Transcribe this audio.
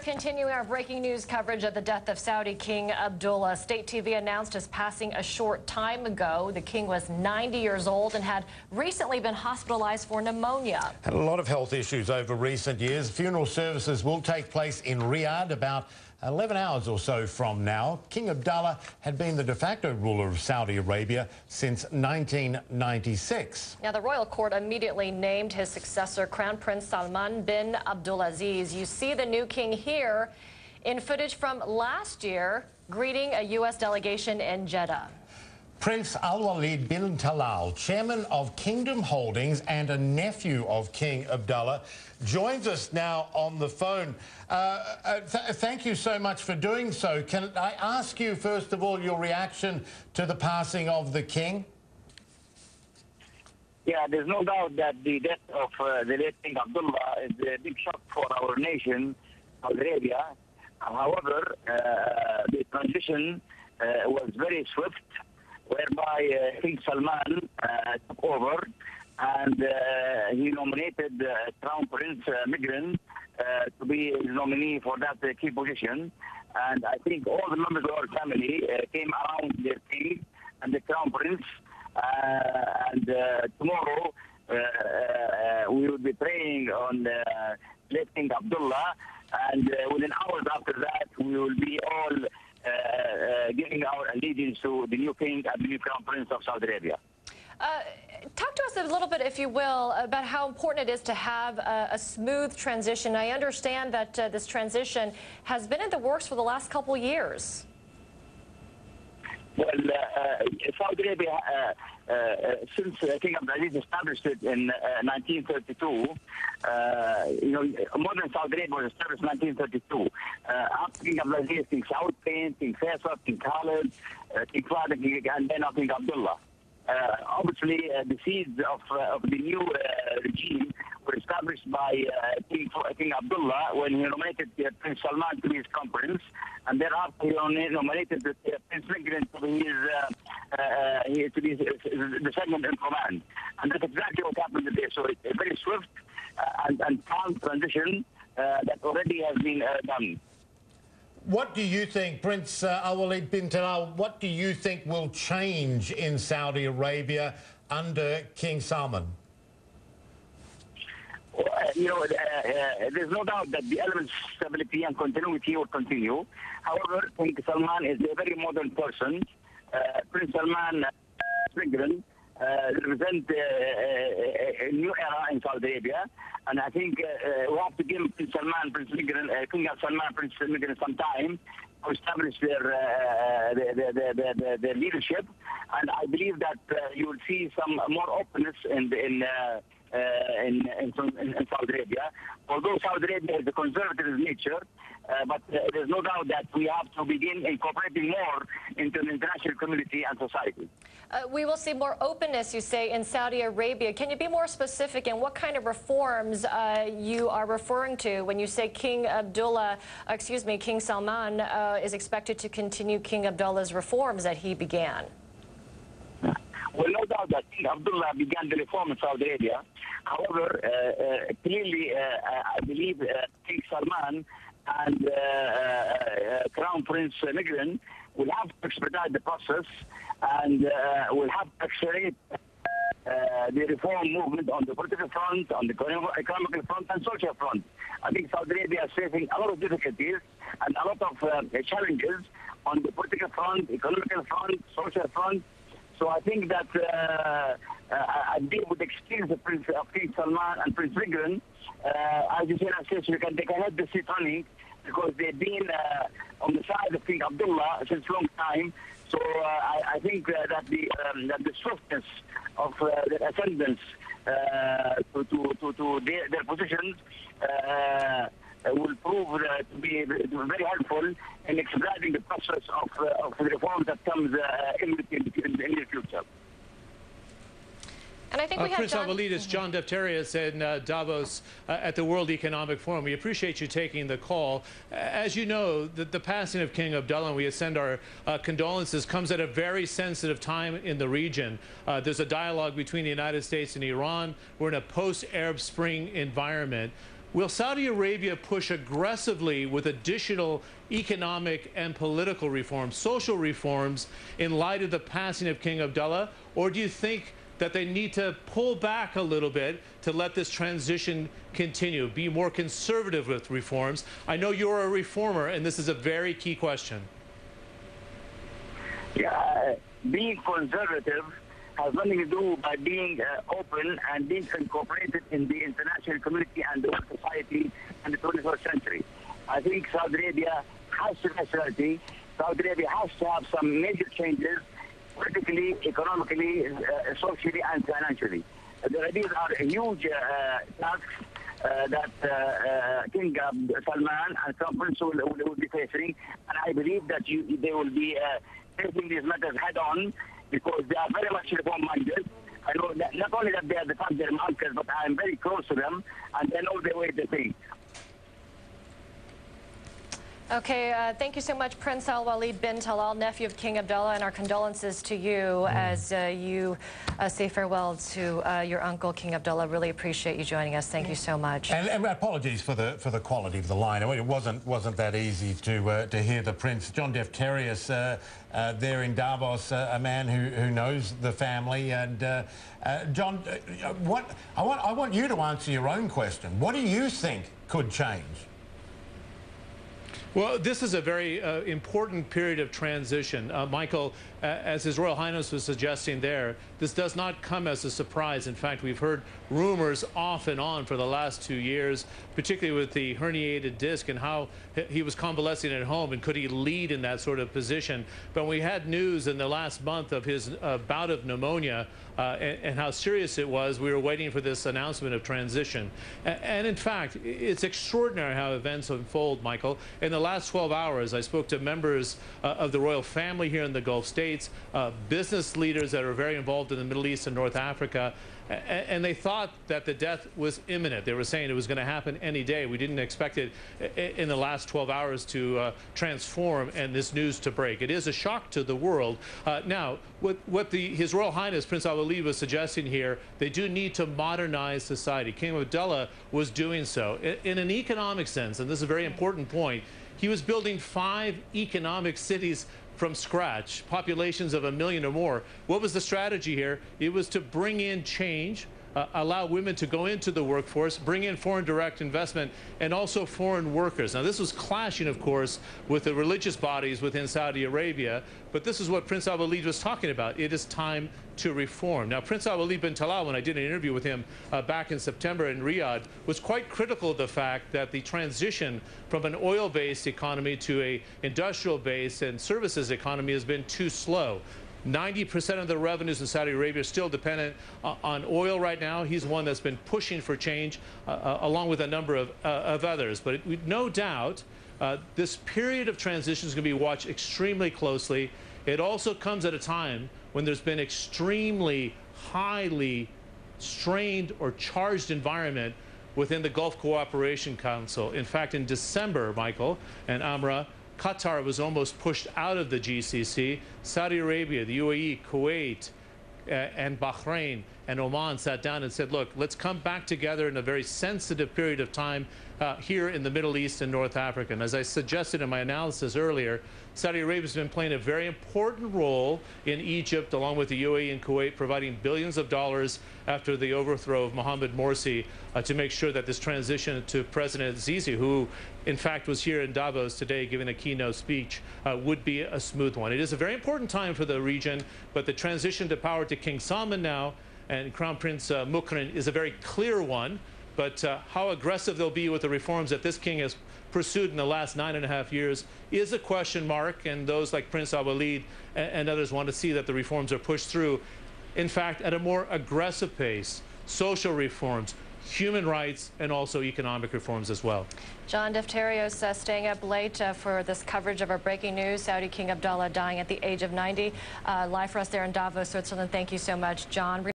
continuing our breaking news coverage of the death of Saudi King Abdullah. State TV announced his passing a short time ago. The king was 90 years old and had recently been hospitalized for pneumonia. Had a lot of health issues over recent years. Funeral services will take place in Riyadh about 11 hours or so from now. King Abdullah had been the de facto ruler of Saudi Arabia since 1996. Now, the royal court immediately named his successor, Crown Prince Salman bin Abdulaziz. You see the new king here in footage from last year greeting a U.S. delegation in Jeddah. Prince Alwaleed bin Talal, chairman of Kingdom Holdings and a nephew of King Abdullah, joins us now on the phone. Thank you so much for doing so. Can I ask you, first of all, your reaction to the passing of the king? Yeah, there's no doubt that the death of the late King Abdullah is a big shock for our nation, Saudi Arabia. However, the transition was very swift, whereby King Salman took over, and he nominated Crown Prince Migran to be his nominee for that key position. And I think all the members of our family came around their king and the Crown Prince. And tomorrow we will be praying on late King Abdullah, and within hours after that we will be all giving our allegiance to the new king and the new Crown Prince of Saudi Arabia. Talk to us a little bit, if you will, about how important it is to have a smooth transition. I understand that this transition has been in the works for the last couple of years. Well, Saudi Arabia, since King Abdulaziz established it in 1932, modern Saudi Arabia was established in 1932. After King Abdulaziz, King Saud came, King Faisal, King Khalid, King Fahd, and then King Abdullah. Obviously, the seeds of the new regime were established by King Abdullah when he nominated Prince Salman to be his crown prince, and thereafter he nominated Prince Migran to be the second in command. And that's exactly what happened today. So it's a very swift and calm transition that already has been done. What do you think, Prince Alwaleed bin Talal, what do you think will change in Saudi Arabia under King Salman? There's no doubt that the elements of stability and continuity will continue. However, King Salman is a very modern person. Prince Salman Migran represent a new era in Saudi Arabia, and I think we have to give Prince Salman, Prince Migran, King Salman, Prince Migran some time to establish their leadership, and I believe that you will see some more openness in Saudi Arabia. Although Saudi Arabia is a conservative nature, but there's no doubt that we have to begin incorporating more into the international community and society. We will see more openness, you say, in Saudi Arabia. Can you be more specific in what kind of reforms you are referring to when you say King Salman is expected to continue King Abdullah's reforms that he began? Well, no doubt that King Abdullah began the reform in Saudi Arabia. However, clearly, I believe King Salman and Crown Prince Migran will have to expedite the process and will have to accelerate the reform movement on the political front, on the economic front, and social front. I think Saudi Arabia is facing a lot of difficulties and a lot of challenges on the political front, economical front, social front. So I think that I deal with the experience of King Salman and Prince Migran. As you said, they can help the seat running because they've been on the side of King Abdullah since a long time. So I think that the swiftness of their ascendance to their positions will prove to be very helpful in expediting the process of the reform that comes in the near future. And I think we have Prince Alwaleed, it's John Defterius in Davos at the World Economic Forum. We appreciate you taking the call. As you know, the passing of King Abdullah, and we send our condolences, comes at a very sensitive time in the region. There's a dialogue between the United States and Iran. We're in a post-Arab Spring environment. Will Saudi Arabia push aggressively with additional economic and political reforms, social reforms, in light of the passing of King Abdullah? Or do you think that they need to pull back a little bit to let this transition continue, be more conservative with reforms? I know you're a reformer, and this is a very key question. Yeah, being conservative has nothing to do by being open and being incorporated in the international community and the world society in the 21st century. I think Saudi Arabia has to nationality. Saudi Arabia has to have some major changes politically, economically, socially, and financially. These are huge tasks that King Salman and Crown Prince will be facing, and I believe that they will be facing these matters head on, because they are very much reform-minded. I know that not only that they are the fact they're my uncles, but I am very close to them, and they know the way they think. Okay, thank you so much, Prince Alwaleed bin Talal, nephew of King Abdullah, and our condolences to you as you say farewell to your uncle, King Abdullah. Really appreciate you joining us. Thank you so much. And apologies for the quality of the line. It wasn't that easy to hear the Prince. John Defterius there in Davos, a man who knows the family. And John, I want you to answer your own question. What do you think could change? Well, this is a very important period of transition. Michael, as His Royal Highness was suggesting there, this does not come as a surprise. In fact, we've heard rumors off and on for the last 2 years, particularly with the herniated disc and how he was convalescing at home and could he lead in that sort of position. But we had news in the last month of his bout of pneumonia and how serious it was. We were waiting for this announcement of transition. And in fact, it's extraordinary how events unfold, Michael. In the last 12 hours, I spoke to members of the royal family here in the Gulf States, business leaders that are very involved in the Middle East and North Africa, and they thought that the death was imminent. They were saying it was going to happen any day. We didn't expect it in the last 12 hours to transform and this news to break. It is a shock to the world. Now, what His Royal Highness Prince Alwaleed was suggesting here, they do need to modernize society. King Abdullah was doing so. In an economic sense, and this is a very important point, he was building 5 economic cities from scratch, populations of 1 million or more. What was the strategy here? It was to bring in change, allow women to go into the workforce, bring in foreign direct investment, and also foreign workers. Now, this was clashing, of course, with the religious bodies within Saudi Arabia, but this is what Prince Alwaleed was talking about. It is time to reform. Now, Prince Alwaleed bin Talal, when I did an interview with him back in September in Riyadh, was quite critical of the fact that the transition from an oil-based economy to a industrial-based and services economy has been too slow. 90% of the revenues in Saudi Arabia are still dependent on oil right now. He's one that's been pushing for change, along with a number of others. But no doubt, this period of transition is going to be watched extremely closely. It also comes at a time when there's been extremely highly strained or charged environment within the Gulf Cooperation Council. In fact, in December, Michael and Amra, Qatar was almost pushed out of the GCC. Saudi Arabia, the UAE, Kuwait, and Bahrain and Oman sat down and said, look, let's come back together in a very sensitive period of time here in the Middle East and North Africa. And as I suggested in my analysis earlier, Saudi Arabia has been playing a very important role in Egypt, along with the UAE and Kuwait, providing billions of dollars after the overthrow of Mohammed Morsi to make sure that this transition to President Sisi, who in fact was here in Davos today giving a keynote speech, would be a smooth one. It is a very important time for the region, but the transition to power to King Salman now and Crown Prince Mukran is a very clear one. But how aggressive they'll be with the reforms that this king has pursued in the last 9.5 years is a question mark, and those like Prince Alwaleed and others want to see that the reforms are pushed through, in fact, at a more aggressive pace. Social reforms, human rights, and also economic reforms as well. John Defterios staying up late for this coverage of our breaking news. Saudi King Abdullah dying at the age of 90. Live for us there in Davos, Switzerland. Thank you so much, John.